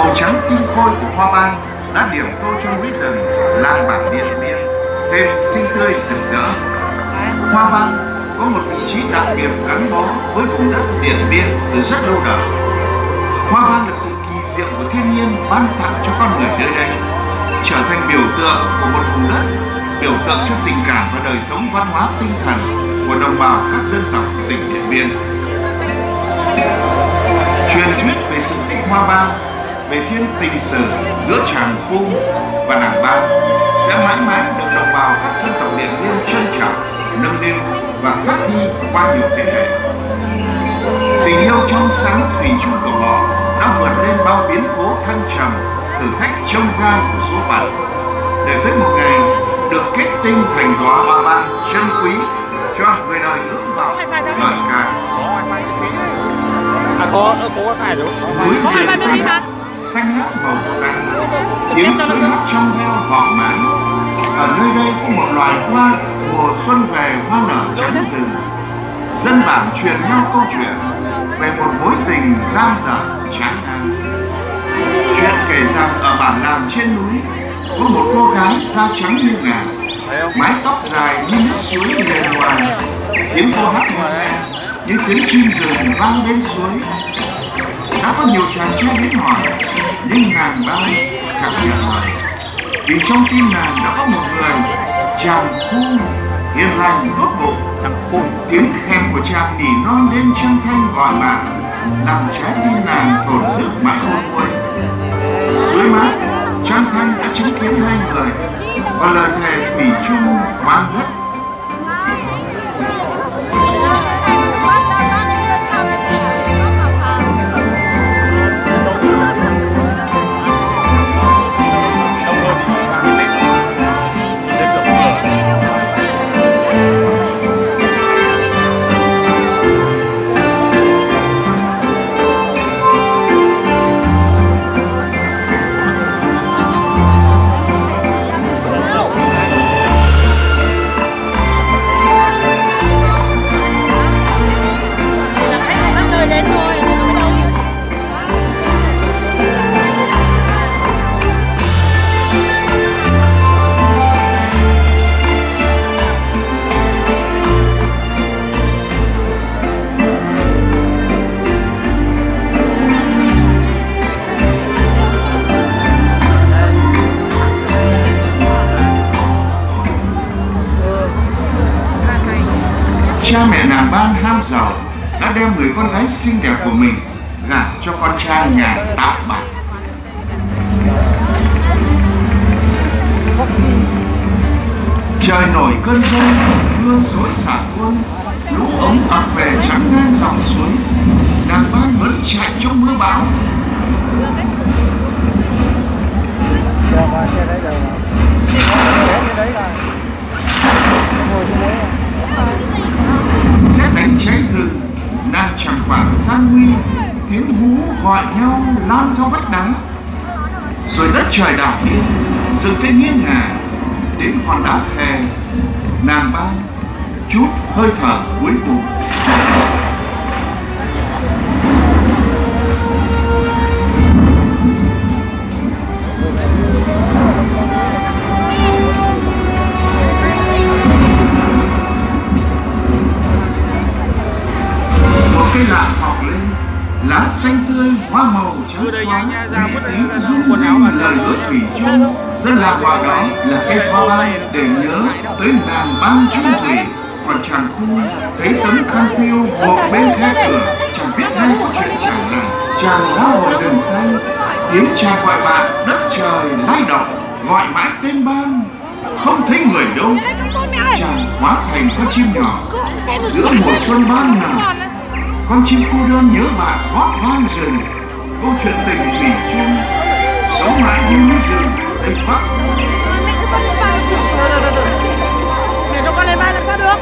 Màu trắng tinh khôi của hoa ban đã điểm tô cho núi rừng làng bản Điện Biên thêm xinh tươi rực rỡ. Hoa ban có một vị trí đặc biệt gắn bó với vùng đất Điện Biên từ rất lâu đời. Hoa ban là sự kỳ diệu của thiên nhiên ban tặng cho con người nơi đây, trở thành biểu tượng của một vùng đất, biểu tượng cho tình cảm và đời sống văn hóa tinh thần của đồng bào các dân tộc tỉnh Điện Biên. Truyền thuyết về sự tích hoa ban, về thiên tình sử giữa Tràng Khung và Nàng Ban sẽ mãi mãi được đồng bào các dân tộc Điện Biên trân trọng, nâng niu và khắc ghi qua nhiều thế hệ. Tình yêu trong sáng thủy chung của họ đã vượt lên bao biến cố thăng trầm, thử thách chông gai của số phận, để tới một ngày được kết tinh thành đóa hoa ban chân quý cho người đời ngưỡng vọng lời ca. Có phải đúng không? Núi rừng xanh ngát màu xanh, tiếng suối mắt trong veo vọng mãn. Ở nơi đây có một loài hoa mùa xuân về hoa nở trắng rừng. Dân bản truyền nhau câu chuyện về một mối tình giang dở chán ngán. Chuyện kể rằng ở bản làng trên núi có một cô gái da trắng như ngà, mái tóc dài như nước suối liền ngoài, tiếng cô hát nghe như tiếng chim rừng vang bên suối. Đã có nhiều chàng trai đến hỏi, nhưng nàng Ban gặp nhận hỏi, vì trong tim nàng đã có một người chàng Khung hiền lành tốt bụng. Tiếng khen của chàng nỉ non lên trăng thanh gọi bạn, làm trái tim nàng thổn thức mãi khôn nguôi. Suối mát trăng thanh đã chứng kiến hai người và lời thề thủy chung vang đất. Cha mẹ nàng Ban ham giàu đã đem người con gái xinh đẹp của mình gả cho con trai nhà Tạ Bạt. Trời nổi cơn giông, mưa xối xả tuôn, lũ ống ập về trắng ngang dòng suối. Nàng Ban vẫn chạy trong mưa bão. Rét đánh cháy rừng, nàng chẳng quản gian nguy, tiếng hú gọi nhau lan theo vách đá. Rồi đất trời đảo điên, rừng cây nghiêng ngả, đến hòn đá thề, nàng Ban chút hơi thở cuối cùng. Cây lạ mọc lên, lá xanh tươi, hoa màu trắng xóa, tiếng rung rinh lời hứa thủy chung. Dân làng gọi đó là cây hoa ban để nhớ tới nàng Ban chung thủy. Còn chàng Khung thấy tấm khăn piêu buộc bên khe cửa, chẳng biết ngay có chuyện chàng nào. Chàng lá hồ rừng xanh, tiếng chàng gọi bạn đất trời lay động, gọi mãi tên Ban, không thấy người đâu. Chàng hóa thành con chim nhỏ giữa mùa xuân ban nở. Con chim cô đơn nhớ bạn hót vang rừng, câu chuyện tình thủy chung sống mãi như núi rừng Tây Bắc. Để cho con lên vai làm sao được?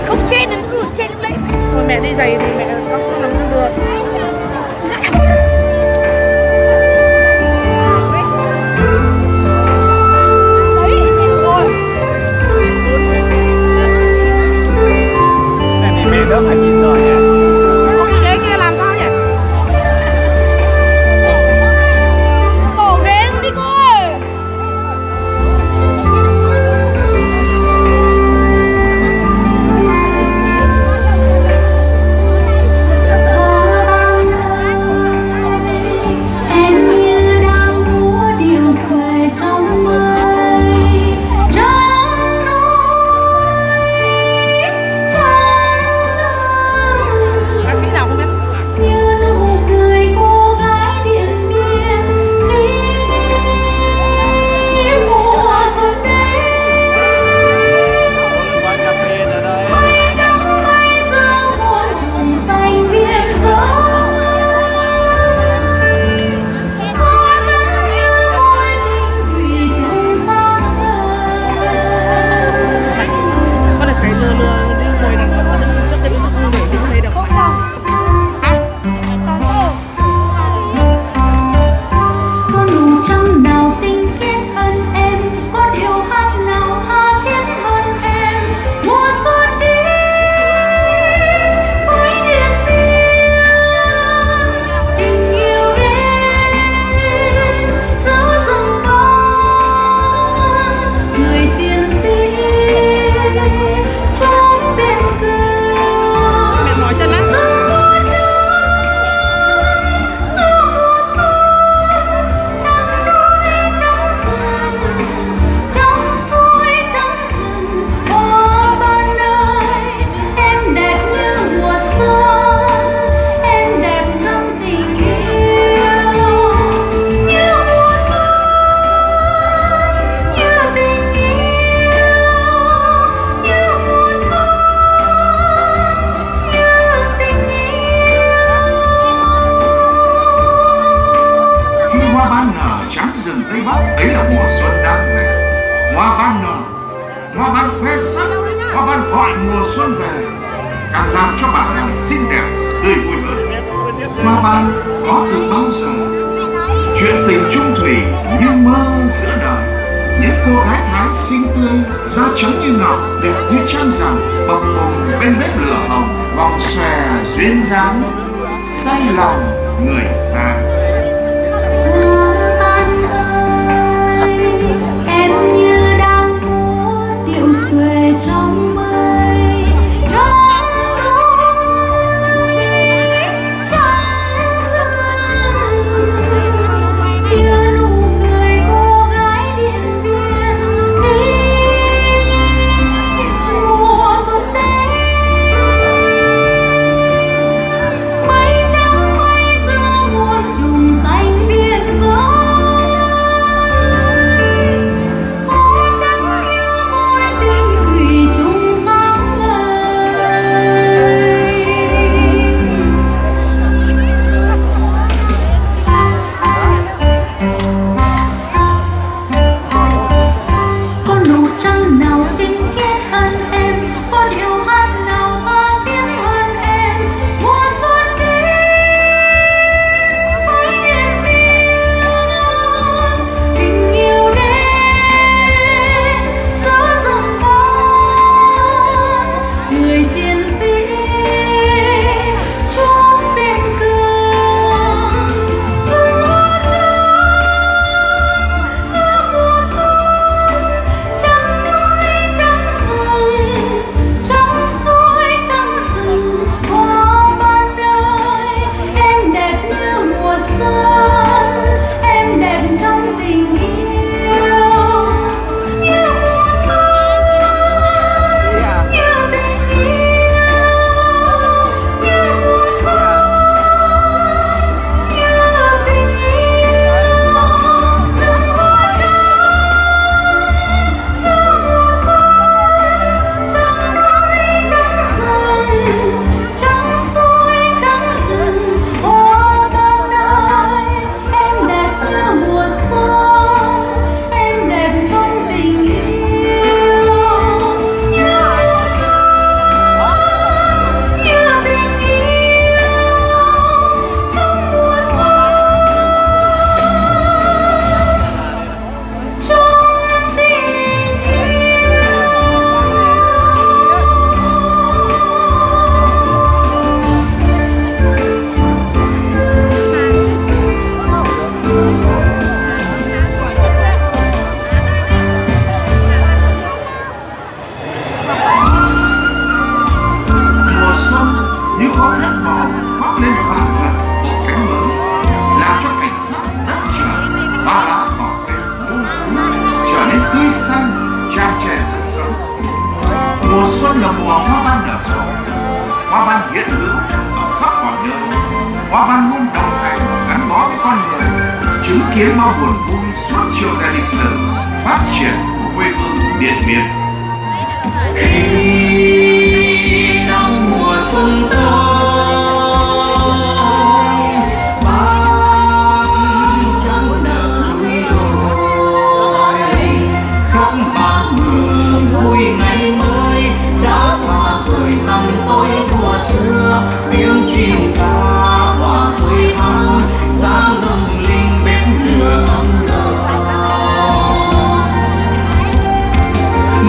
Không trên nó cứ trên lên. Mẹ đi giày thì mẹ không làm sao được. Rất là nhìn rồi nha. Tây Bắc ấy là mùa xuân đang về. Hoa ban nở, hoa ban khoe sắc, hoa ban gọi mùa xuân về, càng làm cho bản làng xinh đẹp, tươi vui hơn. Hoa ban có từ bao giờ, chuyện tình chung thủy như mơ giữa đời. Những cô gái Thái xinh tươi, da trắng như ngọc, đẹp như trăng rằm, bập bùng bên bếp lửa hồng, vòng xòe duyên dáng, say lòng người già. Em như đang múa điệu xuề trong mây, trong núi, trong rừng, như nụ cười cô gái Điện Biên đi mùa xuân đến. Mây trắng mây giữa muôn trùng xanh biên giới. Mùa xuân là mùa hoa ban nở rộ, hoa ban hiện hữu ở khắp mọi nơi. Hoa ban luôn đồng hành gắn bó với con người, chứng kiến bao buồn vui suốt chiều dài lịch sử phát triển của quê hương Điện Biên. Năm mùa xuân tới, ban trắng nở núi đồi, khóc bao mừng vui ngày mới đã qua rồi năm tối thuở xưa. Tiếng chim ca hòa xuôi thắm, sáng lung linh bếp lửa ấm lửa.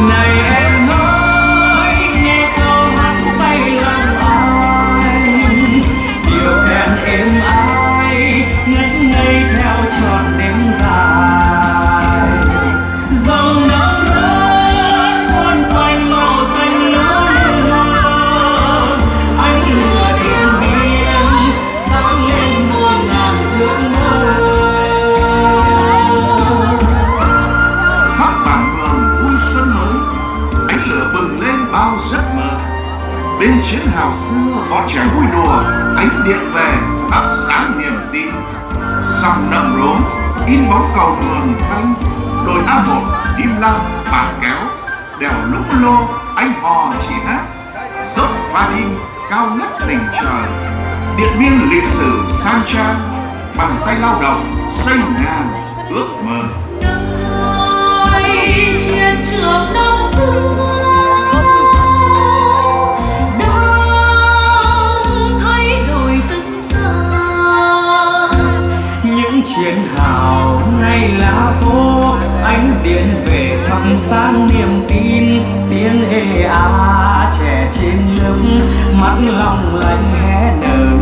Này em ơi, nghe câu hát say lòng anh, điều khen êm ái ngất ngây theo trọn đêm dài. Dòng nước rơi quấn quanh màu xanh lúa, ánh lửa Điện Biên sáng lên muôn ngàn ước mơ. Khắp bản mường vui xuân mới, ánh lửa bừng lên bao giấc mơ. Bên chiến hào xưa bọn trẻ vui đùa, ánh điện về thắp sáng niềm tin. Dòng nậm rốm in bóng cầu mường thanh, đồi A1 im lặng bản kéo, đèo Lũng Lô anh hò chỉ hát, dốc Pha Đin cao ngất đỉnh trời. Điện Biên lịch sử sang trang, bằng tay lao động xây ngàn ước mơ. Nơi chiến trường năm xưa đang thay đổi từng giờ, những chiến hào nay lá phố ánh điện về thắp sáng niềm tin. Tiếng ê á trẻ trên lớp mắt long lanh hé nở